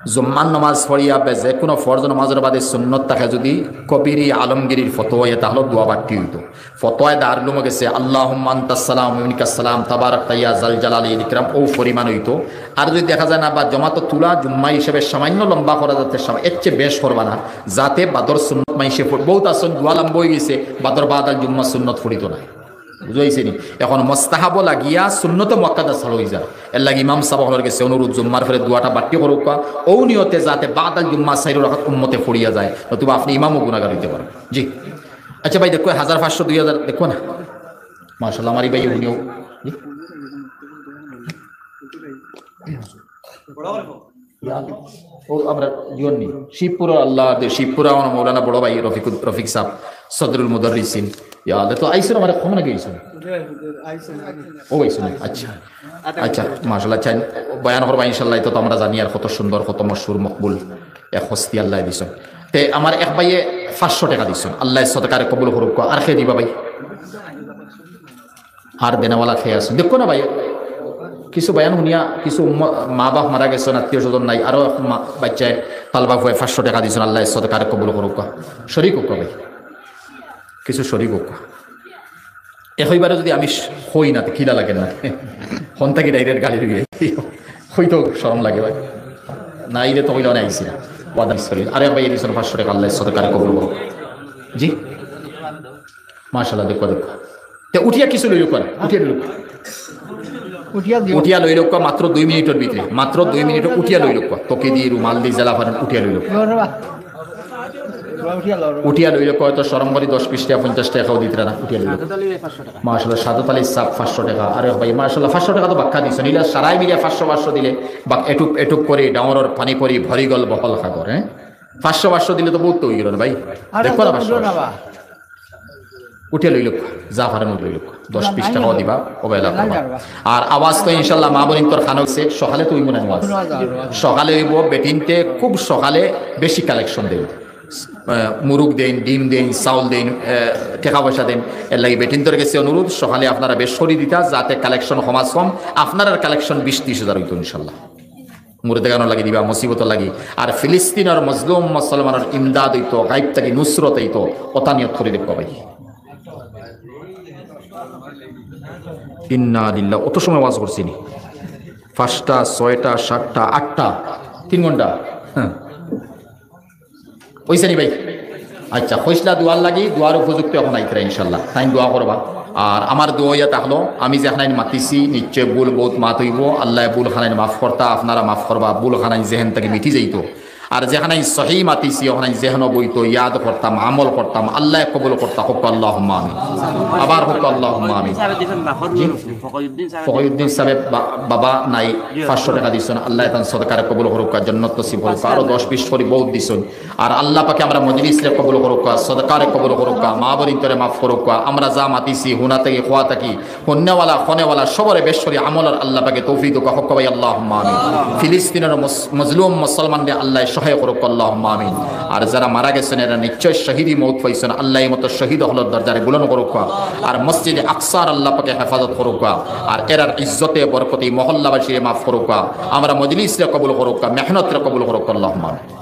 জুম্মান নামাজ পড়িয়া বে যে কোনো ফরজ নামাজের বাদে সুন্নত থাকে যদি কবিরি আলমগিরির ফতোয়া তাহলে দোয়া বাড়তি হইতো ফতোয়ায় দারুম গেছে আল্লাহুম্মা আনতাস সালাম ওয়া মিনকাস সালাম তাবারাকতা ইয়া জাল জালালি ওয়াল ইকরাম ও পরিমাণ হইতো। আর যদি দেখা যায় না বা জমাত তুলা জুম্মা হিসেবে সামান্য লম্বা করা যাচ্ছে এর চেয়ে বেশ করবা না, যাতে বাদর সুন্নত মাইসে বহুত আসন দোয়া লম্বা হয়ে গেছে বাদর বাদাল জুম্মা সুন্নত ফরিত না, বুঝাইছে নি? এখন মোস্তাহাব লাগিয়া সুন্নতে মুআক্কাদা ছাড় হয়ে যায়। এর লাগি ইমাম সাহেব হলার গেছে অনুরোধ জুম্মার ফেরে দোয়াটা বাড়তি করুক ও নিয়তে যাতে বাদাল জুম্মা সাইরুর রাখাত উম্মতে ফড়িয়া যায়, নতুবা আপনি ইমামও গুনাহগার হইতে পারেন। জি আচ্ছা ভাই দেখো 1500 2000 দেখো না মাশাআল্লাহ আমারই ভাই উনিও ও আমরা জীবন নি শিবপুরা আল্লাহ শিবপুরা মৌলানা বড় ভাই রফিক সাহেব সদরুল মুদাররিসিন ইয়া আল্লাহ তো আইসুন আমার কম না গেইছুন ও আইসুন আচ্ছা আচ্ছা মাশাআল্লাহ চাই বয়ান করবা ইনশাআল্লাহ। তো আমরা জানি আর কত সুন্দর কত মশহুর মকবুল এক হস্তি আল্লাহ দিছেন। তে আমার এক ভাইয়ে 500 টাকা দিছেন, আল্লাহ সদকারে কবুল করুক। আর খেয়ে দিবা ভাই আর দেনাওয়ালা খেয়ে আসুন দেখো না ভাই কিছু বয়ান শুনিয়া কিছু মা বাপ মারা গেছেন আত্মীয় স্বজন নাই আরো বাচ্চায় পালবা হয়ে 500 টাকা দিয়েছেন, আল্লাহ সদকারে কবুল করুক। শরীক হোক ভাই কিছু শরীক হোক একইবারে যদি আমি হই না তো খিদা লাগে না হন থাকি ডাইরেক্ট গালি দিয়ে হইতো শরম লাগে ভাই না ইলে তো হইলে অনেক আইসি না আরে ভাই দিয়েছেন 500 টাকা, আল্লাহ সদকারে কবুল করুক। জি মাশাআল্লাহ দেখো দেখো তে উঠিয়া কিছু লইল কোন উঠিয়া লই লোক মাত্র 2 মিনিটের ভিতরে মাত্র 2 মিনিটে উঠিয়া লই লোক তোকে দিয়ে রুমাল দিয়ে জ্বালা ফারেন উঠিয়া লই লোক উঠিয়া লই লোক তো শরম করি 10-20 টাকা 50 টাকাও দিতে না উঠিয়া লই লোক মাশাআল্লাহ সাদত আলী সাপ 500 টাকা। আরে ভাই মাশাআল্লাহ 500 টাকা তো বাক্কা দিছেন ইলা সারাই মিলিয়া 500 দিলে বা এটুক করে ডাঙরের পানি পরি ভরি গল বহল সাগর। হ্যাঁ 500 দিলে তো বহুত তো হয়ে গেল ভাই দেখো না 500 উঠিয়া লই লোক যা পারেন লই লোক 10-20 টাকাও দিবা অবহেলা করবা। আর আওয়াজ তো ইনশাআল্লাহ মা বোন তোর খানা হচ্ছে সকালে তো মনে আওয়াজ সকালে হইব বেটিনতে খুব সকালে বেশি কালেকশন দেব মুরুগ দেন ডিম দেন চাউল দেন টাকা পয়সা দেন এর লাগে বেটিন তোর গেছে অনুরোধ সকালে আপনারা বেশ সরি দিতা যাতে কালেকশন সমাজ কম আপনার কালেকশন 20-30 হাজার হইতো ইনশাআল্লাহ মুরে দেখানো লাগি দিবা মুসিবত লাগি। আর ফিলিস্তিনের মজলুম মুসলমানের ইমদাদ হইতো গায়ব থেকে নুসরত হইতো ওটা নিয়ত করে দেখবা ভাই ইন্না লিল্লাহ। অত সময় ওয়াজ করছি নি 5টা 6টা 7টা 8টা 3 ঘন্টা হ্যাঁ ওইসানি ভাই আচ্ছা ফয়সলা দোয়ার লাগি দোয়ার উপযুক্ত এখন আইতরা ইনশাআল্লাহ তাই দোয়া করবা। আর আমার দোয়া ইয়া তাহলো আমি যেখানে মাতিছি নিশ্চয় ভুল বহুত মাত হইব আল্লাহ ভুল খানায় মাফ করতা আপনারা মাফ করবা ভুল খানায় জেহেন থেকে মিটি যাইতো। আর যেখানে সহি মাতিছি ওখানে জেহেন বইতো ইয়াদ করতাম আমল করতাম আল্লাহ কবুল করতা হোক আল্লাহুম্মা আমিন আবার হোক আল্লাহুম্মা আমিন। ফখরুদ্দিন সাহেব বাবা নাই 500 টাকা দিছেন আল্লাহ তান সদকারে কবুল করুক জান্নাত নসিব হোক আরো 10-20 করে বহুত দিছেন। আর আল্লাহ পাকে আমরা মজলিসে কবুল করুক সদকারে কবুল করুক মা বোন তোরে মাফ করুক আমরা যা মাতিছি হুনা থেকে খোয়া থাকি হন্যওয়ালা খনেওয়ালা সবরে বেশরি আমলের আল্লাহ পাকে তৌফিক দাও হোক ভাই আল্লাহুম্মা আমিন। ফিলিস্তিনের মজলুম মুসলমানদের আল্লাহ সহায় করুক আল্লাহুম্মা আমিন। আর যারা মারা গেছেন এরা নিশ্চয় শহীদি মৌত পাইছেন আল্লাহ এই মতো শহীদ হলর দরজারে বুলন্দ করুক। আর মসজিদে আকসার আল্লাহ পাকে হেফাজত করুক আর এরার ইজ্জতে বরকতি মহল্লাবাসীরে মাফ করুক আমরা মজলিসে কবুল করুক মেহনতরে কবুল করুক আল্লাহুম্মা আমিন।